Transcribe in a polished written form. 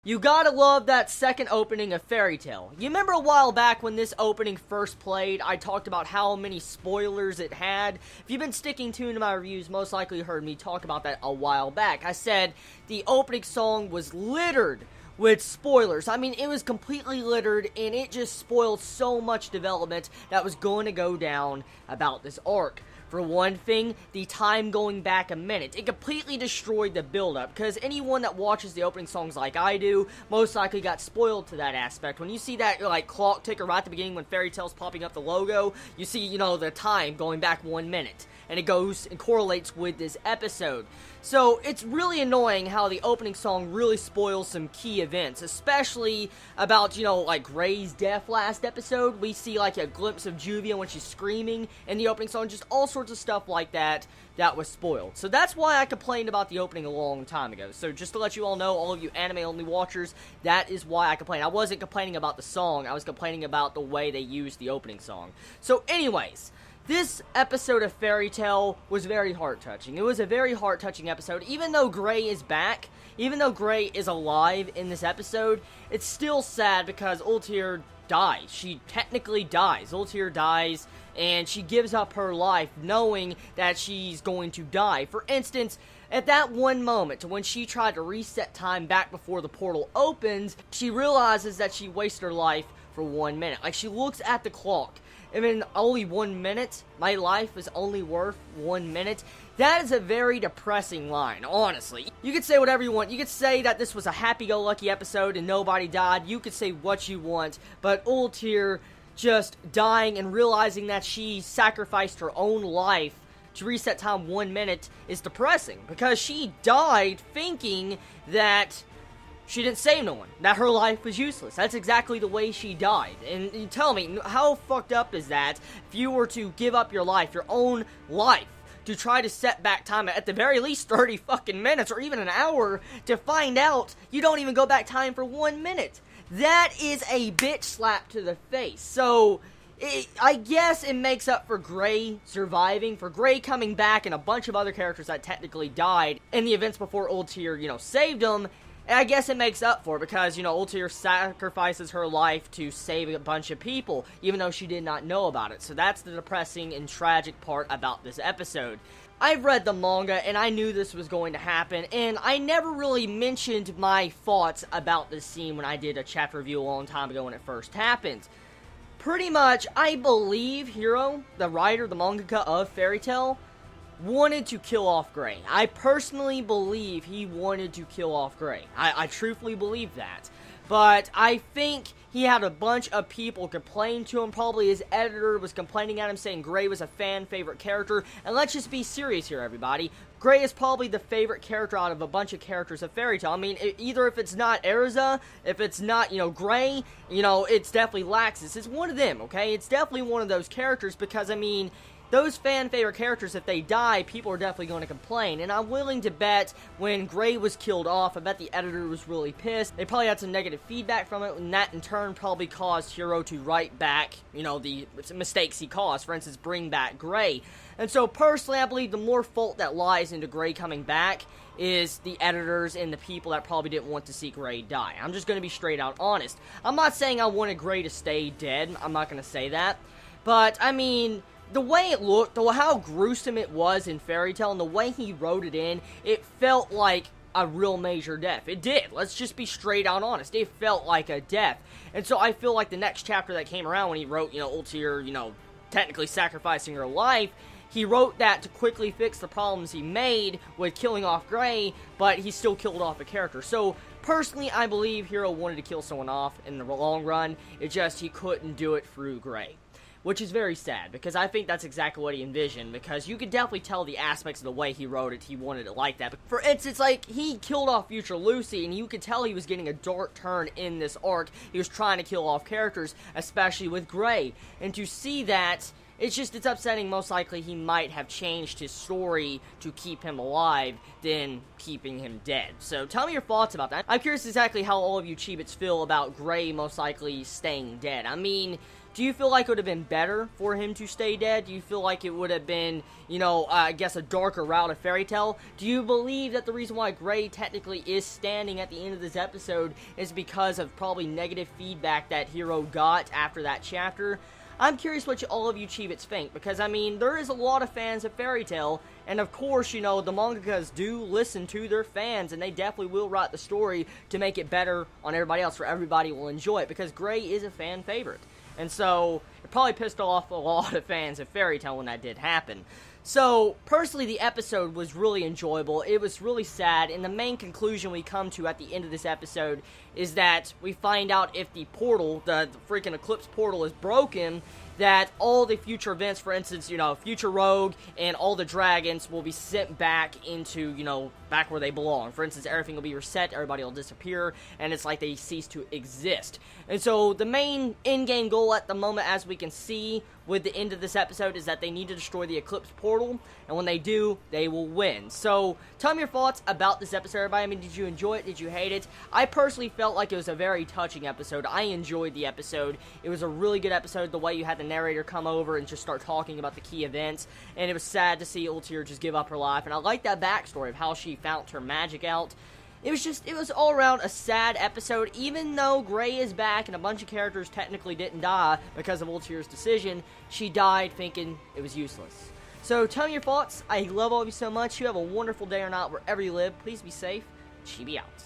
You gotta love that second opening of Fairy Tail. You remember a while back when this opening first played, I talked about how many spoilers it had? If you've been sticking tuned to my reviews, most likely you heard me talk about that a while back. I said the opening song was littered with spoilers. I mean, it was completely littered, and it just spoiled so much development that was going to go down about this arc. For one thing, the time going back a minute. It completely destroyed the build-up, because anyone that watches the opening songs like I do, most likely got spoiled to that aspect. When you see that, like, clock ticker right at the beginning when Fairy Tail's popping up the logo, you see, you know, the time going back 1 minute. And it goes and correlates with this episode. So, it's really annoying how the opening song really spoils some key events, especially about, you know, like, Gray's death last episode. We see, like, a glimpse of Juvia when she's screaming in the opening song, just all sorts of stuff like that was spoiled. So that's why I complained about the opening a long time ago. So just to let you all know, all of you anime-only watchers, that is why I complained. I wasn't complaining about the song, I was complaining about the way they used the opening song. So anyways, this episode of Fairy Tail was very heart-touching. It was a very heart-touching episode. Even though Gray is back, even though Gray is alive in this episode, it's still sad because Ultear dies. She technically dies. Ultear dies, and she gives up her life knowing that she's going to die. For instance, at that one moment, when she tried to reset time back before the portal opens, she realizes that she wasted her life for 1 minute. Like, she looks at the clock. I mean, only 1 minute? My life is only worth 1 minute? That is a very depressing line, honestly. You could say whatever you want. You could say that this was a happy-go-lucky episode and nobody died. You could say what you want, but Ultear just dying and realizing that she sacrificed her own life to reset time 1 minute is depressing, because she died thinking that she didn't save no one, that her life was useless. That's exactly the way she died. And you tell me, how fucked up is that if you were to give up your life, your own life, to try to set back time at the very least 30 fucking minutes or even an hour to find out you don't even go back time for 1 minute? That is a bitch slap to the face. So, I guess it makes up for Gray surviving, for Gray coming back, and a bunch of other characters that technically died in the events before Ultear, you know, saved them. And I guess it makes up for it because, you know, Ultear sacrifices her life to save a bunch of people, even though she did not know about it. So that's the depressing and tragic part about this episode. I've read the manga, and I knew this was going to happen, and I never really mentioned my thoughts about this scene when I did a chapter review a long time ago when it first happened. Pretty much, I believe Hiro, the writer, the mangaka of Fairy Tail, wanted to kill off Gray. I personally believe he wanted to kill off Gray. I truthfully believe that. But I think he had a bunch of people complain to him. Probably his editor was complaining at him, saying Gray was a fan favorite character. And let's just be serious here, everybody. Gray is probably the favorite character out of a bunch of characters of Fairy Tail. I mean, either if it's not Erza, if it's not, you know, Gray, you know, it's definitely Laxus. It's one of them, okay? It's definitely one of those characters because, I mean, those fan favorite characters, if they die, people are definitely going to complain. And I'm willing to bet when Gray was killed off, I bet the editor was really pissed. They probably had some negative feedback from it, and that in turn probably caused Hiro to write back, you know, the mistakes he caused. For instance, bring back Gray. And so personally, I believe the more fault that lies into Gray coming back is the editors and the people that probably didn't want to see Gray die. I'm just going to be straight out honest. I'm not saying I wanted Gray to stay dead. I'm not going to say that. But, I mean, the way it looked, how gruesome it was in Fairy Tail, and the way he wrote it in, it felt like a real major death. It did. Let's just be straight out honest. It felt like a death. And so I feel like the next chapter that came around when he wrote, you know, Ultear, you know, technically sacrificing her life, he wrote that to quickly fix the problems he made with killing off Gray, but he still killed off a character. So, personally, I believe Hiro wanted to kill someone off in the long run. It's just he couldn't do it through Gray. Which is very sad, because I think that's exactly what he envisioned, because you could definitely tell the aspects of the way he wrote it, he wanted it like that. But for instance, like, he killed off Future Lucy, and you could tell he was getting a dark turn in this arc. He was trying to kill off characters, especially with Gray. And to see that, it's upsetting. Most likely he might have changed his story to keep him alive than keeping him dead. So tell me your thoughts about that. I'm curious exactly how all of you Chibits feel about Gray most likely staying dead. I mean, Do you feel like it would have been better for him to stay dead? Do you feel like it would have been, you know, I guess a darker route of Fairy Tail? Do you believe that the reason why Gray technically is standing at the end of this episode is because of probably negative feedback that Hiro got after that chapter? I'm curious what all of you Chibits think, because, I mean, there is a lot of fans of Fairy Tail, and of course, you know, the mangakas do listen to their fans, and they definitely will write the story to make it better on everybody else, where everybody will enjoy it, because Gray is a fan favorite. And so, it probably pissed off a lot of fans of Fairy Tail when that did happen. So, personally, the episode was really enjoyable. It was really sad, and the main conclusion we come to at the end of this episode is that we find out if the portal, the freaking Eclipse portal, is broken, that all the future events, for instance, you know, Future Rogue and all the dragons will be sent back into, you know, back where they belong. For instance, everything will be reset, everybody will disappear, and it's like they cease to exist. And so, the main in-game goal at the moment, as we can see with the end of this episode, is that they need to destroy the Eclipse portal, and when they do, they will win. So, tell me your thoughts about this episode, everybody. I mean, did you enjoy it? Did you hate it? I personally felt like it was a very touching episode. I enjoyed the episode. It was a really good episode, the way you had the narrator come over and just start talking about the key events, and it was sad to see Ultear just give up her life, and I like that backstory of how she found her magic out. It was all around a sad episode. Even though Gray is back and a bunch of characters technically didn't die because of Ultear's decision, she died thinking it was useless. So tell me your thoughts. I love all of you so much. You have a wonderful day or night wherever you live. Please be safe. Chibi out.